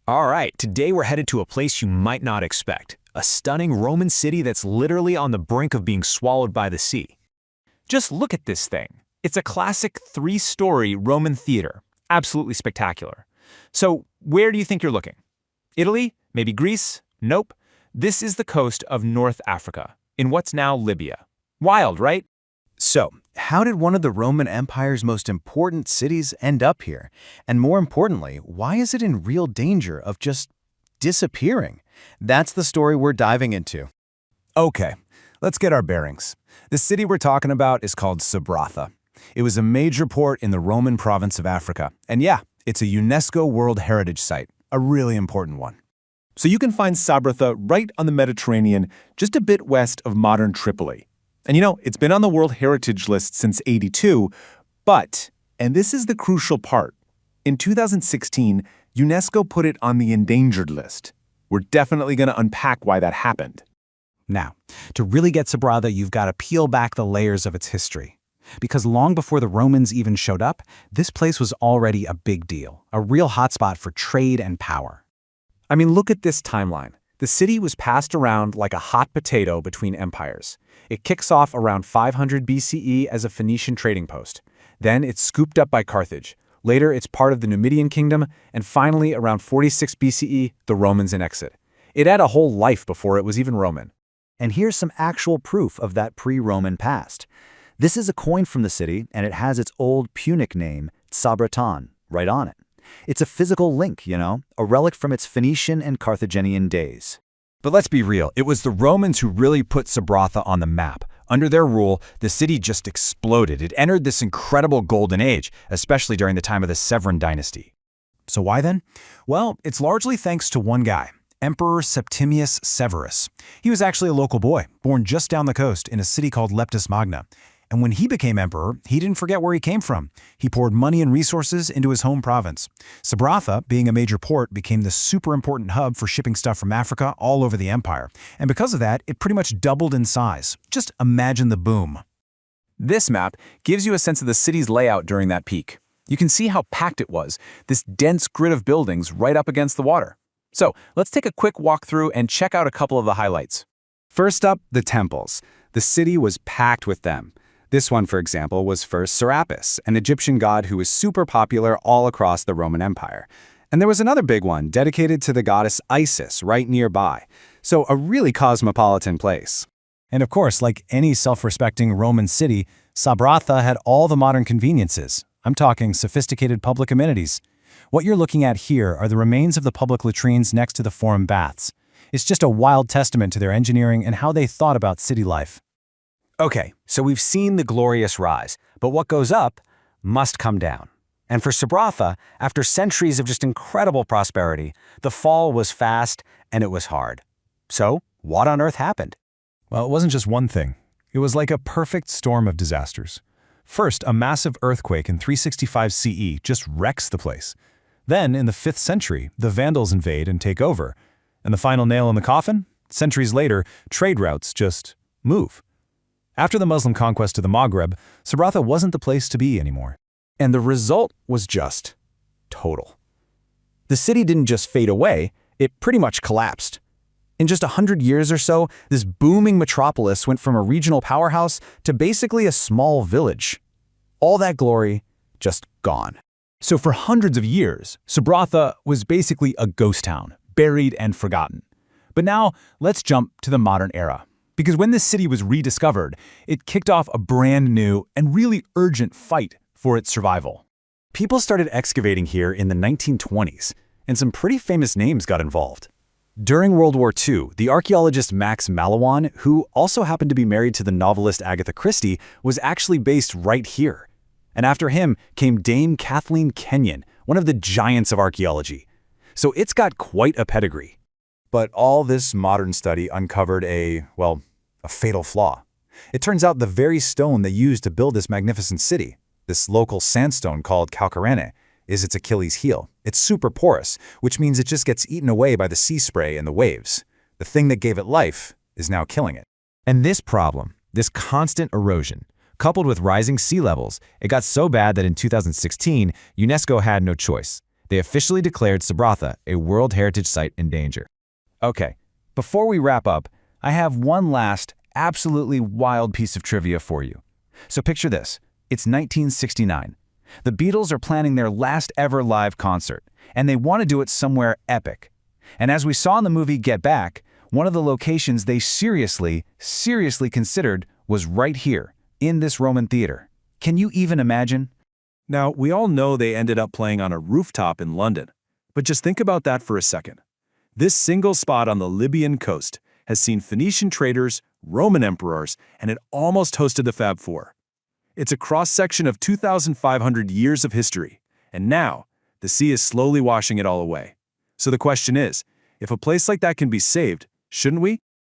All right, today we're headed to a place you might not expect, a stunning Roman city that's literally on the brink of being swallowed by the sea. Just look at this thing. It's a classic three-story Roman theater, absolutely spectacular. So where do you think you're looking? Italy? Maybe Greece? Nope. This is the coast of North Africa, in what's now Libya. Wild, right? So, how did one of the Roman Empire's most important cities end up here? And more importantly, why is it in real danger of just disappearing? That's the story we're diving into. Okay, let's get our bearings. The city we're talking about is called Sabratha. It was a major port in the Roman province of Africa. And yeah, it's a UNESCO World Heritage Site, a really important one. So you can find Sabratha right on the Mediterranean, just a bit west of modern Tripoli. And it's been on the World Heritage List since '82, but, and this is the crucial part, in 2016, UNESCO put it on the endangered list. We're definitely going to unpack why that happened. Now, to really get Sabratha, you've got to peel back the layers of its history. Because long before the Romans even showed up, this place was already a big deal, a real hotspot for trade and power. I mean, look at this timeline. The city was passed around like a hot potato between empires. It kicks off around 500 BCE as a Phoenician trading post. Then it's scooped up by Carthage. Later, it's part of the Numidian kingdom, and finally, around 46 BCE, the Romans annex it. It had a whole life before it was even Roman. And here's some actual proof of that pre-Roman past. This is a coin from the city, and it has its old Punic name, Sabrathan, right on it. It's a physical link, a relic from its Phoenician and Carthaginian days. But let's be real, it was the Romans who really put Sabratha on the map. Under their rule, the city just exploded. It entered this incredible golden age, especially during the time of the Severan dynasty. So why then? Well, it's largely thanks to one guy, Emperor Septimius Severus. He was actually a local boy, born just down the coast in a city called Leptis Magna. And when he became emperor, he didn't forget where he came from. He poured money and resources into his home province. Sabratha, being a major port, became the super important hub for shipping stuff from Africa all over the empire. And because of that, it pretty much doubled in size. Just imagine the boom. This map gives you a sense of the city's layout during that peak. You can see how packed it was, this dense grid of buildings right up against the water. So let's take a quick walk through and check out a couple of the highlights. First up, the temples. The city was packed with them. This one, for example, was for Serapis, an Egyptian god who was super popular all across the Roman Empire. And there was another big one dedicated to the goddess Isis right nearby. So a really cosmopolitan place. And of course, like any self-respecting Roman city, Sabratha had all the modern conveniences. I'm talking sophisticated public amenities. What you're looking at here are the remains of the public latrines next to the forum baths. It's just a wild testament to their engineering and how they thought about city life. Okay, so we've seen the glorious rise, but what goes up must come down. And for Sabratha, after centuries of just incredible prosperity, the fall was fast and it was hard. So, what on earth happened? Well, it wasn't just one thing. It was like a perfect storm of disasters. First, a massive earthquake in 365 CE just wrecks the place. Then, in the 5th century, the Vandals invade and take over. And the final nail in the coffin? Centuries later, trade routes just move. After the Muslim conquest of the Maghreb, Sabratha wasn't the place to be anymore. And the result was just total. The city didn't just fade away, it pretty much collapsed. In just 100 years or so, this booming metropolis went from a regional powerhouse to basically a small village. All that glory, just gone. So for hundreds of years, Sabratha was basically a ghost town, buried and forgotten. But now, let's jump to the modern era. Because when this city was rediscovered, it kicked off a brand new and really urgent fight for its survival. People started excavating here in the 1920s, and some pretty famous names got involved. During World War II, the archaeologist Max Mallowan, who also happened to be married to the novelist Agatha Christie, was actually based right here. And after him came Dame Kathleen Kenyon, one of the giants of archaeology. So it's got quite a pedigree. But all this modern study uncovered a fatal flaw. It turns out the very stone they used to build this magnificent city, this local sandstone called calcarene, is its Achilles heel. It's super porous, which means it just gets eaten away by the sea spray and the waves. The thing that gave it life is now killing it. And this problem, this constant erosion, coupled with rising sea levels, it got so bad that in 2016, UNESCO had no choice. They officially declared Sabratha a World Heritage Site in danger. Okay, before we wrap up, I have one last, absolutely wild piece of trivia for you. So picture this. It's 1969. The Beatles are planning their last ever live concert, and they want to do it somewhere epic. And as we saw in the movie Get Back, one of the locations they seriously considered was right here, in this Roman theater. Can you even imagine? Now, we all know they ended up playing on a rooftop in London, but just think about that for a second. This single spot on the Libyan coast has seen Phoenician traders, Roman emperors, and it almost hosted the Fab Four. It's a cross-section of 2,500 years of history, and now, the sea is slowly washing it all away. So the question is, if a place like that can be saved, shouldn't we?